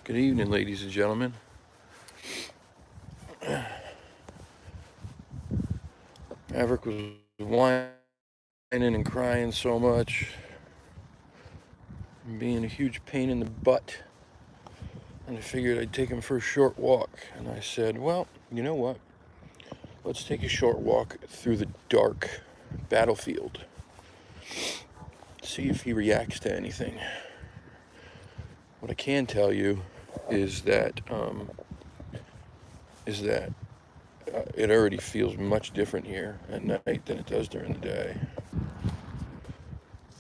Good evening, ladies and gentlemen. Maverick was whining and crying so much, and being a huge pain in the butt, and I figured I'd take him for a short walk. And I said, well, you know what? Let's take a short walk through the dark battlefield. See if he reacts to anything. What I can tell you is that it already feels much different here at night than it does during the day.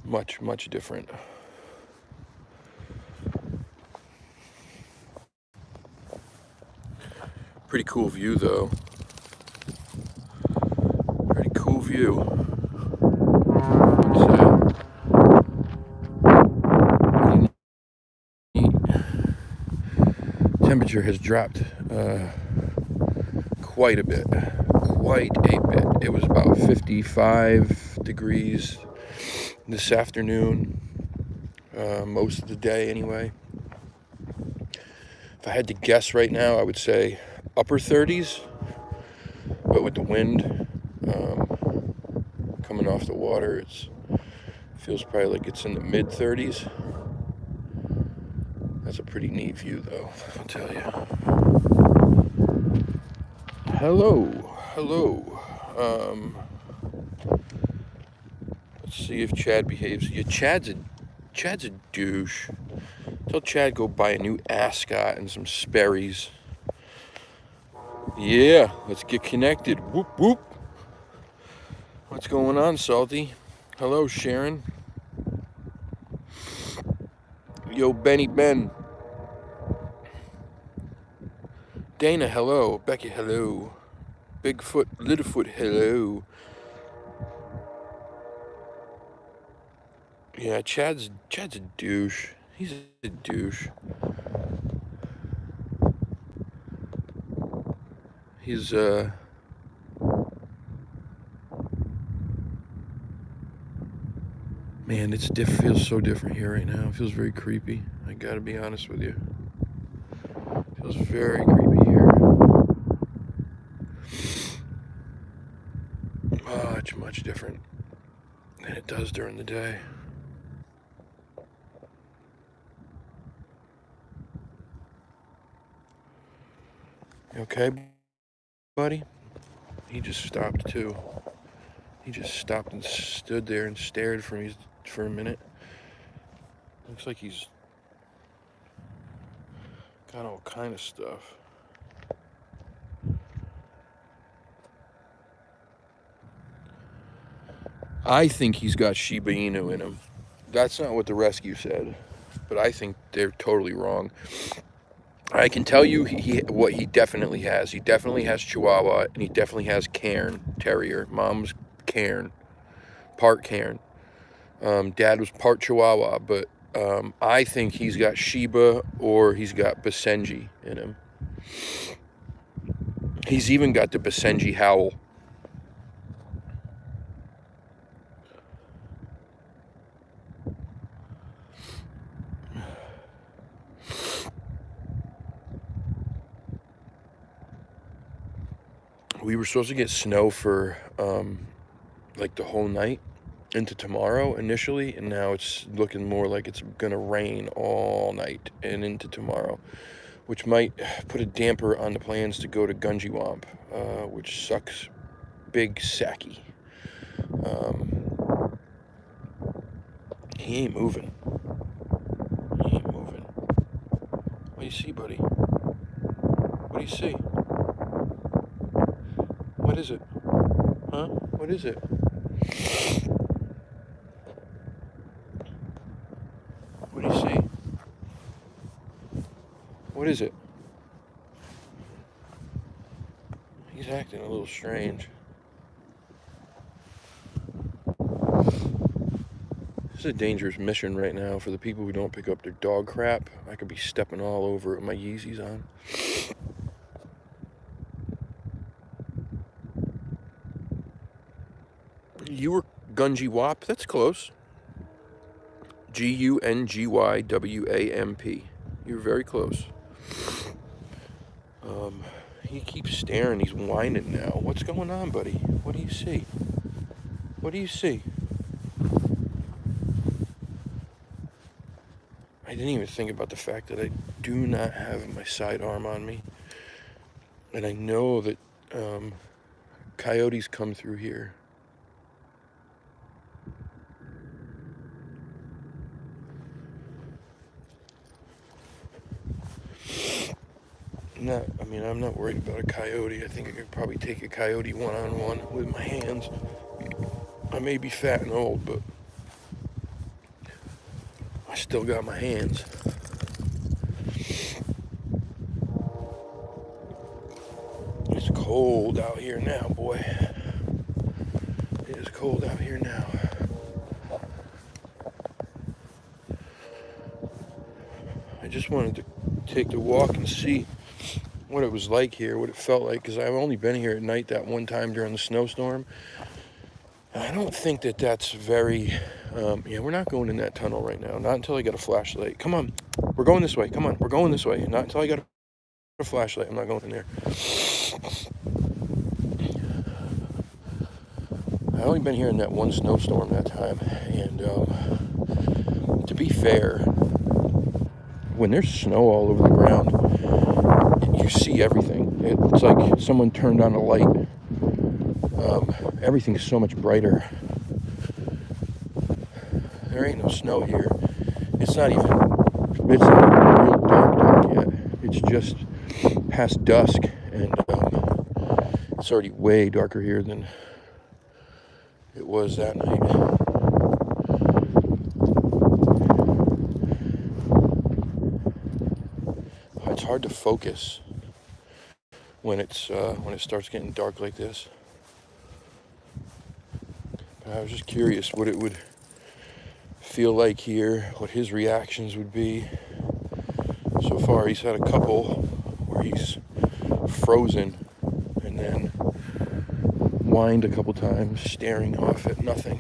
Much, much different. Pretty cool view, though. Pretty cool view. Temperature has dropped quite a bit. It was about 55 degrees this afternoon, most of the day anyway. If I had to guess right now, I would say upper 30s, but with the wind coming off the water, it feels probably like it's in the mid 30s. That's a pretty neat view, though, I'll tell you. Hello. Let's see if Chad behaves. Yeah, Chad's a douche. Tell Chad go buy a new ascot and some Sperry's. Yeah, let's get connected. Whoop whoop. What's going on, Salty? Hello, Sharon. Yo, Benny Ben. Dana, hello. Becky, hello. Bigfoot, Littlefoot, hello. Yeah, Chad's a douche. He's a douche. He's man, it feels so different here right now. It feels very creepy. I gotta be honest with you. It feels very creepy here. Much different than it does during the day. You okay, buddy? He just stopped too. He just stopped and stood there and stared for a minute. Looks like he's got all kind of stuff. I think he's got Shiba Inu in him. That's not what the rescue said, but I think they're totally wrong. I can tell you what he definitely has. He definitely has Chihuahua, and he definitely has Cairn Terrier. Mom's Cairn, part Cairn. Dad was part Chihuahua, but I think he's got Shiba or he's got Basenji in him. He's even got the Basenji howl. We were supposed to get snow for like the whole night into tomorrow initially, and now it's looking more like it's gonna rain all night and into tomorrow, which might put a damper on the plans to go to Gunjiwamp, which sucks big sacky. He ain't moving. What do you see, buddy? What do you see? What is it? Huh? What is it? What do you see? What is it? He's acting a little strange. This is a dangerous mission right now for the people who don't pick up their dog crap. I could be stepping all over it with my Yeezys on. You were Gunjiwamp? That's close. GungyWamp. You're very close. He keeps staring. He's whining now. What's going on, buddy? What do you see? What do you see? I didn't even think about the fact that I do not have my sidearm on me. And I know that coyotes come through here. I'm not worried about a coyote. I think I could probably take a coyote one-on-one with my hands. I may be fat and old, but I still got my hands. It's cold out here now, boy. It is cold out here now. I just wanted to take the walk and see what it was like here, what it felt like, because I've only been here at night that one time during the snowstorm. And I don't think that that's very, we're not going in that tunnel right now. Not until I get a flashlight. Come on, we're going this way. Come on, we're going this way. Not until I got a flashlight. I'm not going in there. I only been here in that one snowstorm that time. And to be fair, when there's snow all over the ground, you see everything. It's like someone turned on a light. Everything's so much brighter. There ain't no snow here. It's not even real dark yet. It's just past dusk, and it's already way darker here than it was that night. It's hard to focus when it starts getting dark like this. But I was just curious what it would feel like here, what his reactions would be. So far, he's had a couple where he's frozen and then whined a couple times, staring off at nothing.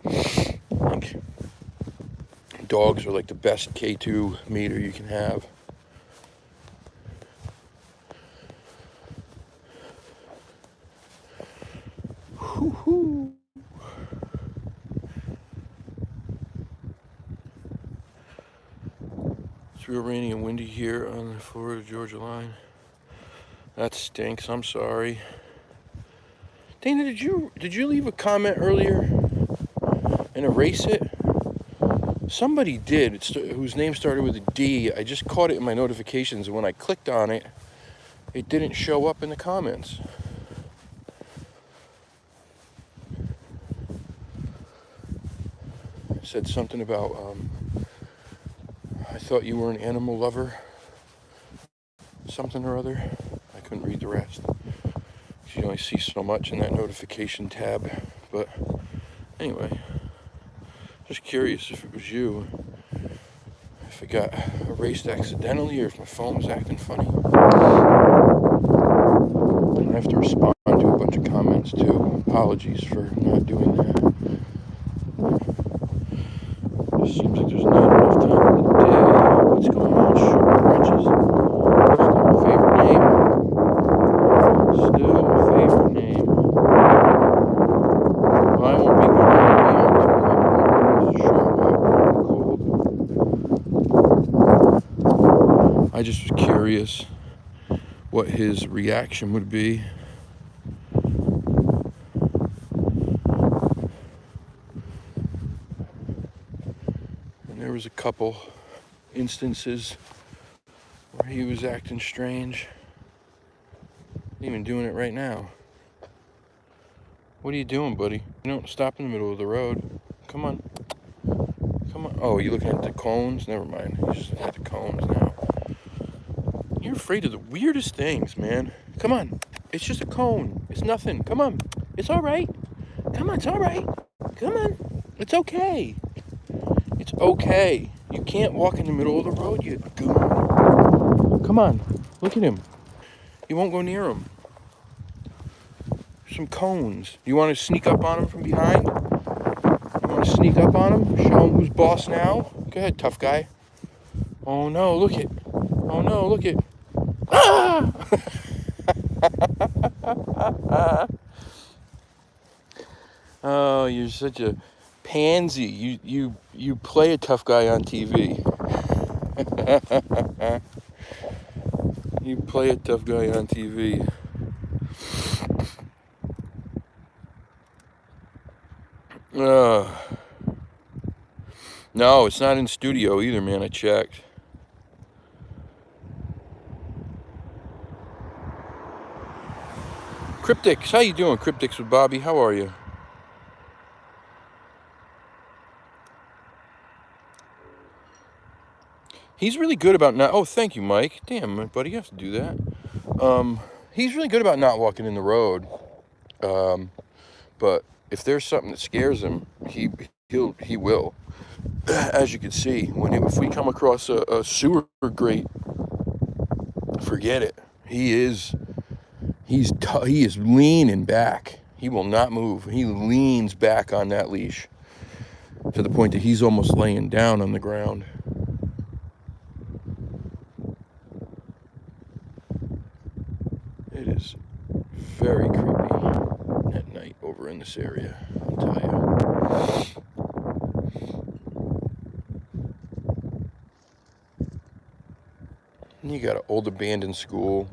I think dogs are like the best K2 meter you can have. Whoo-hoo. It's real rainy and windy here on the Florida-Georgia line. That stinks. I'm sorry. Dana, did you leave a comment earlier and erase it? Somebody did, whose name started with a D. I just caught it in my notifications, and when I clicked on it, it didn't show up in the comments. It said something about, I thought you were an animal lover. Something or other. I couldn't read the rest. You only see so much in that notification tab. But anyway, just curious if it was you. If it got erased accidentally or if my phone was acting funny. And I have to respond to a bunch of comments too. Apologies for not doing that. It seems like there's not enough time in the day. What's going on? Sugar Crunches. Still my favorite name. Still my favorite name. Well, I won't be going to be on cold. I just was curious what his reaction would be. And there was a couple instances where he was acting strange. Even doing it right now. What are you doing, buddy? You don't stop in the middle of the road. Come on. Come on. Oh, you looking at the cones? Never mind. He's just looking at the cones now. You're afraid of the weirdest things, man. Come on. It's just a cone. It's nothing. Come on. It's all right. Come on. It's all right. Come on. It's okay. It's okay. You can't walk in the middle of the road, you goon. Come on. Look at him. You won't go near him. Some cones. You want to sneak up on him from behind? You want to sneak up on him? Show him who's boss now? Go ahead, tough guy. Oh no, look it. Oh no, look it. Ah! Oh, you're such a pansy. You play a tough guy on TV. You play a tough guy on TV. No, it's not in studio either, man. I checked. Cryptics, how you doing, Cryptics with Bobby? How are you? He's really good about not. Oh, thank you, Mike. Damn, buddy, you have to do that. He's really good about not walking in the road. But if there's something that scares him, he will. As you can see, if we come across a sewer grate, forget it. He is leaning back. He will not move. He leans back on that leash to the point that he's almost laying down on the ground. It is very creepy at night over in this area, I'll tell you. And you got an old abandoned school.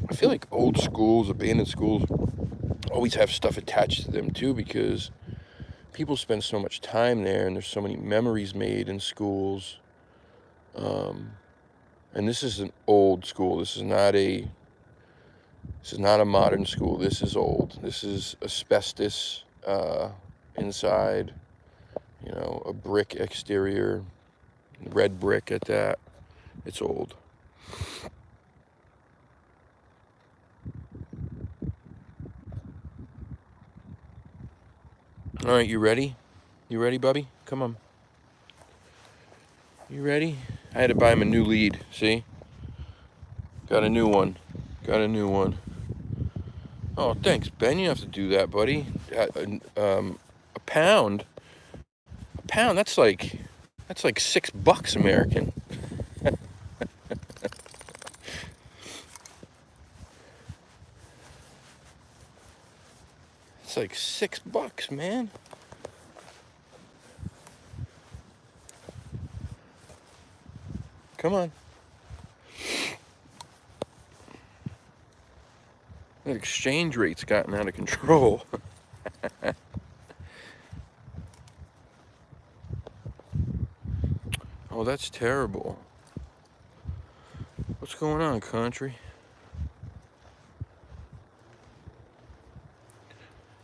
I feel like old schools, abandoned schools, always have stuff attached to them too, because people spend so much time there and there's so many memories made in schools. And this is an old school. This is not a modern school. This is old. This is asbestos inside, a brick exterior, red brick at that. It's old. All right, you ready? You ready, Bubby? Come on. You ready? I had to buy him a new lead, see? Got a new one. Oh, thanks, Ben. You don't have to do that, buddy. A pound? A pound, that's like $6 American. It's like $6, man. Come on. The exchange rate's gotten out of control. Oh, that's terrible. What's going on, country?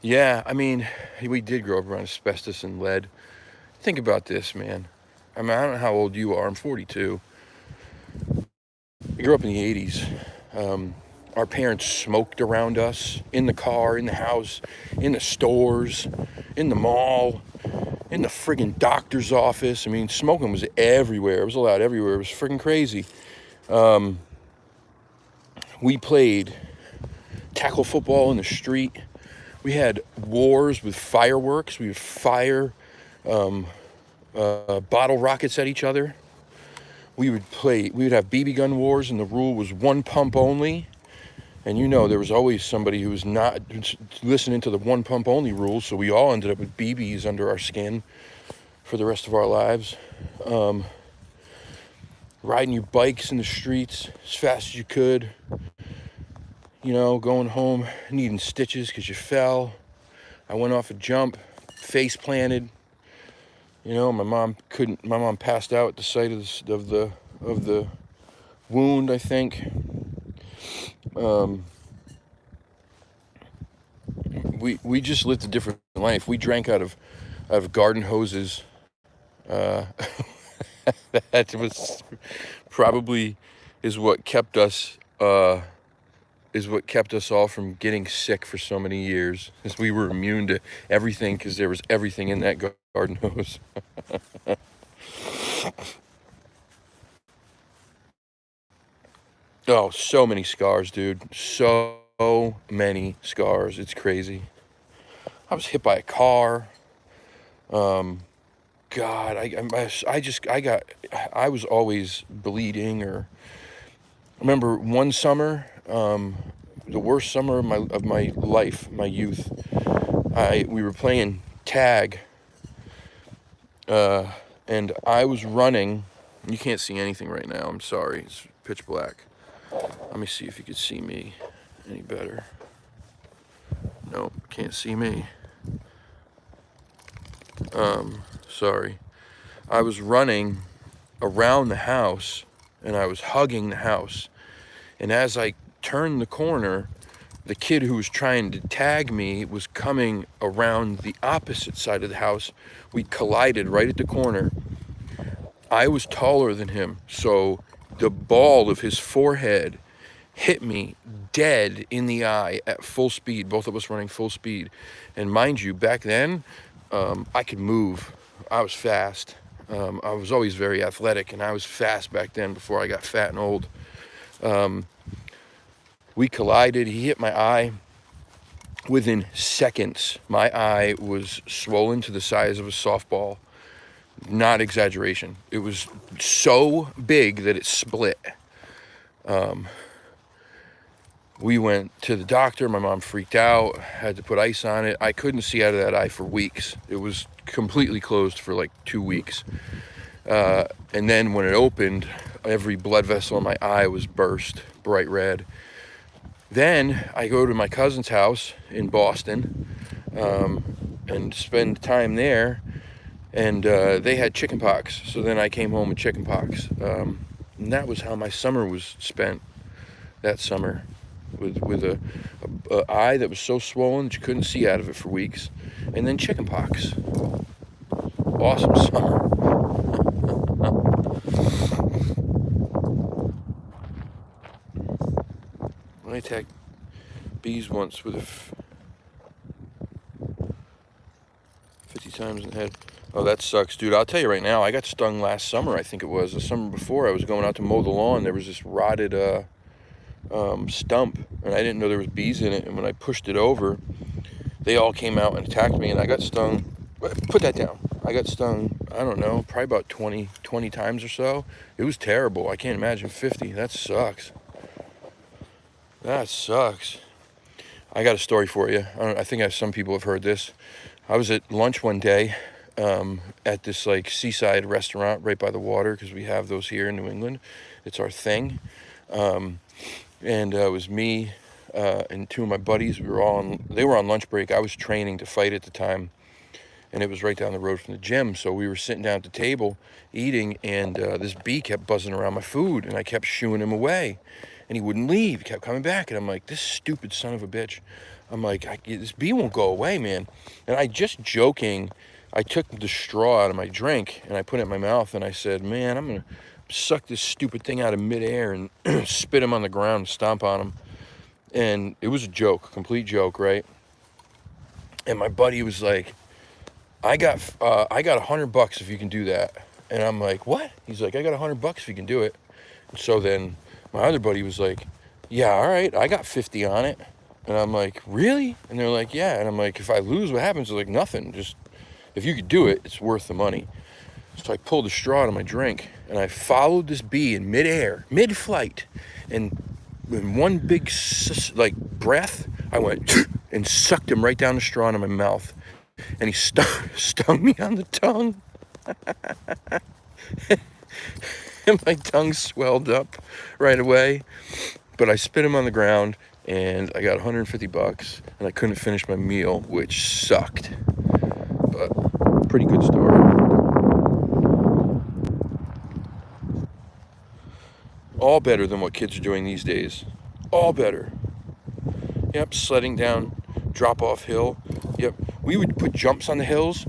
Yeah, I mean, we did grow up around asbestos and lead. Think about this, man. I mean, I don't know how old you are. I'm 42. We grew up in the 80s. Our parents smoked around us, in the car, in the house, in the stores, in the mall, in the friggin' doctor's office. I mean, smoking was everywhere. It was allowed everywhere. It was friggin' crazy. We played tackle football in the street. We had wars with fireworks. We would fire bottle rockets at each other. We would have BB gun wars, and the rule was one pump only. And there was always somebody who was not listening to the one pump only rules, so we all ended up with BBs under our skin for the rest of our lives. Riding your bikes in the streets as fast as you could. Going home needing stitches because you fell. I went off a jump, face planted. My mom passed out at the sight of the wound, I think. We just lived a different life. We drank out of garden hoses. That was probably is what kept us all from getting sick for so many years, as we were immune to everything because there was everything in that garden hose. Oh, so many scars, dude. So many scars. It's crazy. I was hit by a car. God, I was always bleeding. Or I remember one summer, the worst summer of my life, my youth. We were playing tag, and I was running. You can't see anything right now. I'm sorry. It's pitch black. Let me see if you could see me any better. Nope, can't see me. Sorry. I was running around the house, and I was hugging the house. And as I turned the corner, the kid who was trying to tag me was coming around the opposite side of the house. We collided right at the corner. I was taller than him, so the ball of his forehead hit me dead in the eye at full speed, both of us running full speed. And mind you, back then, I could move. I was fast. I was always very athletic, and I was fast back then before I got fat and old. We collided. He hit my eye. Within seconds, my eye was swollen to the size of a softball. Not exaggeration. It was so big that it split. We went to the doctor. My mom freaked out, had to put ice on it. I couldn't see out of that eye for weeks. It was completely closed for like 2 weeks. And then when it opened, every blood vessel in my eye was burst, bright red. Then I go to my cousin's house in Boston, and spend time there, and they had chickenpox. So then I came home with chickenpox. And that was how my summer was spent that summer, with a eye that was so swollen that you couldn't see out of it for weeks, and then chickenpox. Awesome summer. I attacked bees once with 50 times in the head. Oh, that sucks, dude. I'll tell you right now, I got stung last summer, I think it was. The summer before, I was going out to mow the lawn. There was this rotted stump, and I didn't know there was bees in it. And when I pushed it over, they all came out and attacked me, and I got stung. Put that down. I got stung, I don't know, probably about 20 times or so. It was terrible. I can't imagine 50. That sucks. That sucks. I got a story for you. I think some people have heard this. I was at lunch one day at this like seaside restaurant right by the water, because we have those here in New England. It's our thing. And it was me and two of my buddies. They were on lunch break. I was training to fight at the time, and it was right down the road from the gym. So we were sitting down at the table eating, and this bee kept buzzing around my food, and I kept shooing him away. And he wouldn't leave. He kept coming back. And I'm like, this stupid son of a bitch. I'm like, this bee won't go away, man. And I just joking, I took the straw out of my drink and I put it in my mouth, and I said, man, I'm going to suck this stupid thing out of midair and spit him on the ground and stomp on him. And it was a joke, a complete joke, right? And my buddy was like, I got $100 if you can do that. And I'm like, what? He's like, I got $100 if you can do it. And so then my other buddy was like, yeah, all right, I got 50 on it. And I'm like, really? And they're like, yeah. And I'm like, if I lose, what happens? They're like, nothing. Just, if you could do it, it's worth the money. So I pulled the straw out of my drink, and I followed this bee in midair, mid-flight. And in one big, breath, I went and sucked him right down the straw into my mouth. And he stung me on the tongue. And my tongue swelled up right away. But I spit him on the ground, and I got $150, and I couldn't finish my meal, which sucked. But pretty good story. All better than what kids are doing these days. All better. Yep, sledding down drop-off hill. Yep, we would put jumps on the hills.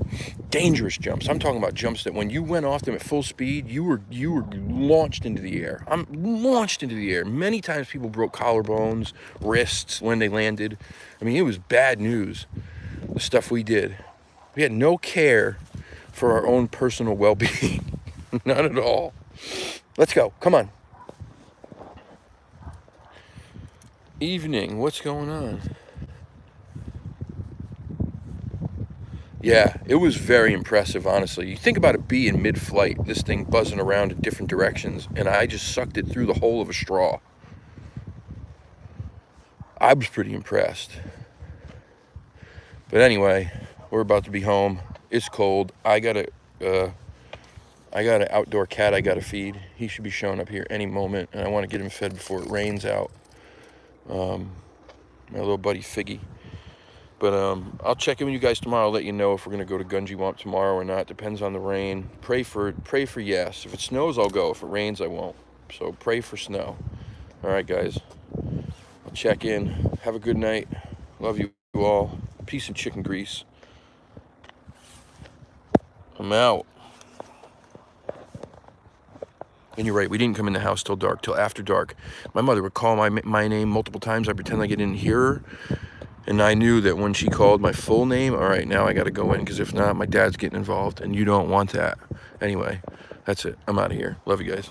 Dangerous jumps. I'm talking about jumps that when you went off them at full speed, you were launched into the air. I'm launched into the air. Many times people broke collarbones, wrists when they landed. I mean, it was bad news, the stuff we did. We had no care for our own personal well-being. None at all. Let's go. Come on. Evening. What's going on? Yeah, it was very impressive, honestly. You think about a bee in mid-flight, this thing buzzing around in different directions, and I just sucked it through the hole of a straw. I was pretty impressed. But anyway, we're about to be home. It's cold. I got an outdoor cat I gotta feed. He should be showing up here any moment, and I want to get him fed before it rains out. My little buddy Figgy. But I'll check in with you guys tomorrow. I'll let you know if we're gonna go to Gunji Womp tomorrow or not. Depends on the rain. Pray for yes. If it snows, I'll go. If it rains, I won't. So pray for snow. All right, guys. I'll check in. Have a good night. Love you all. Peace and chicken grease. I'm out. And you're right, we didn't come in the house till dark, till after dark. My mother would call my name multiple times. I pretend like I didn't hear her. And I knew that when she called my full name, all right, now I got to go in, because if not, my dad's getting involved, and you don't want that. Anyway, that's it. I'm out of here. Love you guys.